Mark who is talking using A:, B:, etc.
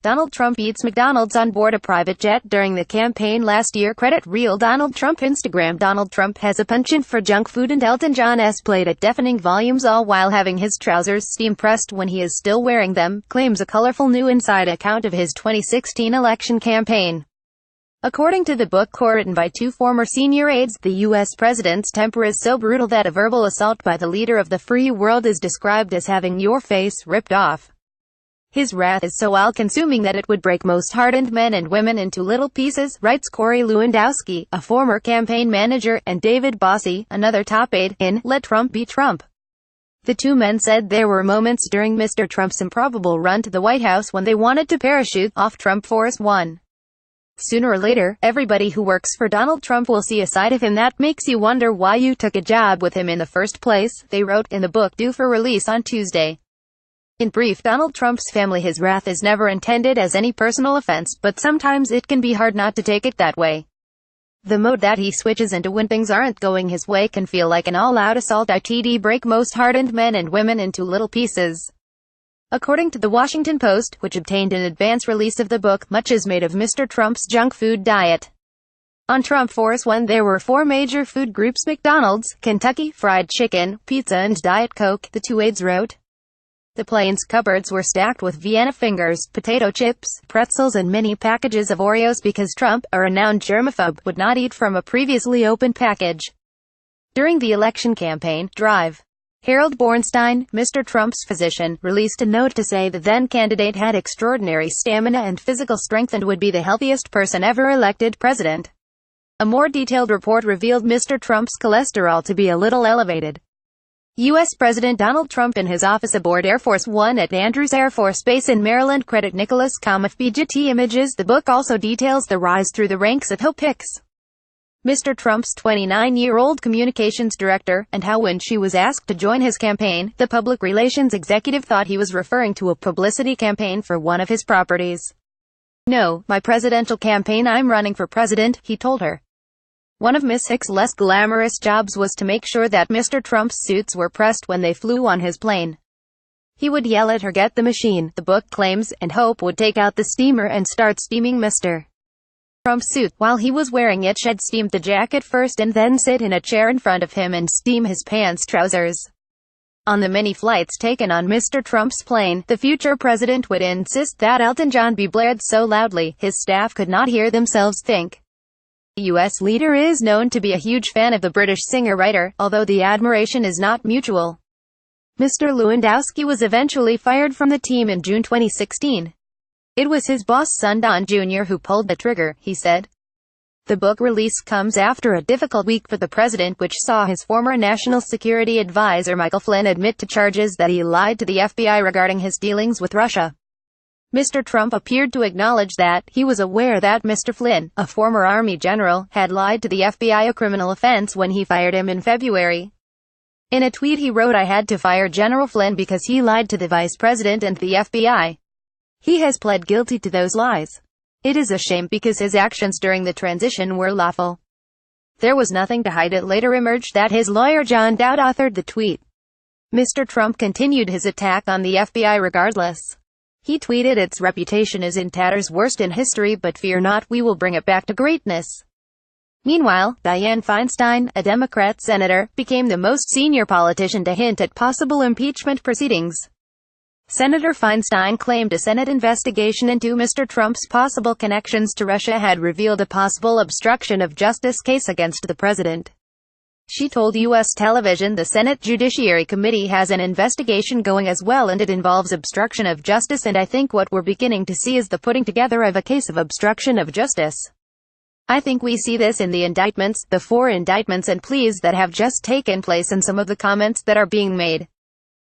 A: Donald Trump eats McDonald's on board a private jet during the campaign last year. Credit real Donald Trump. Instagram. Donald Trump has a penchant for junk food, and Elton John's played at deafening volumes, all while having his trousers steam-pressed when he is still wearing them, claims a colorful new inside account of his 2016 election campaign. According to the book, co-written by two former senior aides, the U.S. president's temper is so brutal that a verbal assault by the leader of the free world is described as having your face ripped off. His wrath is so all-consuming that it would break most hardened men and women into little pieces, writes Corey Lewandowski, a former campaign manager, and David Bossie, another top aide, in Let Trump Be Trump. The two men said there were moments during Mr. Trump's improbable run to the White House when they wanted to parachute off Trump Force One. Sooner or later, everybody who works for Donald Trump will see a side of him that makes you wonder why you took a job with him in the first place, they wrote in the book due for release on Tuesday. In brief, Donald Trump's family. His wrath is never intended as any personal offense, but sometimes it can be hard not to take it that way. The mode that he switches into when things aren't going his way can feel like an all-out assault. It'd break most hardened men and women into little pieces. According to the Washington Post, which obtained an advance release of the book, much is made of Mr. Trump's junk food diet. On Trump Force One there were four major food groups: McDonald's, Kentucky Fried Chicken, pizza and Diet Coke, the two aides wrote. The plane's cupboards were stacked with Vienna fingers, potato chips, pretzels and many packages of Oreos because Trump, a renowned germaphobe, would not eat from a previously opened package. During the election campaign drive, Harold Bornstein, Mr. Trump's physician, released a note to say the then-candidate had extraordinary stamina and physical strength and would be the healthiest person ever elected president. A more detailed report revealed Mr. Trump's cholesterol to be a little elevated. U.S. President Donald Trump in his office aboard Air Force One at Andrews Air Force Base in Maryland. Credit Nicholas Fbt Images. The book also details the rise through the ranks of Hill Picks, Mr. Trump's 29-year-old communications director, and how when she was asked to join his campaign, the public relations executive thought he was referring to a publicity campaign for one of his properties. "No, my presidential campaign. I'm running for president," he told her. One of Miss Hicks' less glamorous jobs was to make sure that Mr. Trump's suits were pressed when they flew on his plane. He would yell at her, "Get the machine," the book claims, and Hope would take out the steamer and start steaming Mr. Trump's suit. While he was wearing it, she'd steam the jacket first and then sit in a chair in front of him and steam his pants trousers. On the many flights taken on Mr. Trump's plane, the future president would insist that Elton John be blared so loudly, his staff could not hear themselves think. The U.S. leader is known to be a huge fan of the British singer-writer, although the admiration is not mutual. Mr. Lewandowski was eventually fired from the team in June 2016. "It was his boss, son Don Jr., who pulled the trigger," he said. The book release comes after a difficult week for the president, which saw his former national security advisor Michael Flynn admit to charges that he lied to the FBI regarding his dealings with Russia. Mr. Trump appeared to acknowledge that he was aware that Mr. Flynn, a former Army general, had lied to the FBI, a criminal offense, when he fired him in February. In a tweet he wrote, "I had to fire General Flynn because he lied to the vice president and the FBI. He has pled guilty to those lies. It is a shame because his actions during the transition were lawful." There was nothing to hide. It later emerged that his lawyer John Dowd authored the tweet. Mr. Trump continued his attack on the FBI regardless. He tweeted, "Its reputation is in tatters, worst in history, but fear not, we will bring it back to greatness." Meanwhile, Dianne Feinstein, a Democrat senator, became the most senior politician to hint at possible impeachment proceedings. Senator Feinstein claimed a Senate investigation into Mr. Trump's possible connections to Russia had revealed a possible obstruction of justice case against the president. She told U.S. television the Senate Judiciary Committee has an investigation going as well, and it involves obstruction of justice, and I think what we're beginning to see is the putting together of a case of obstruction of justice. I think we see this in the indictments, the 4 indictments and pleas that have just taken place, and some of the comments that are being made.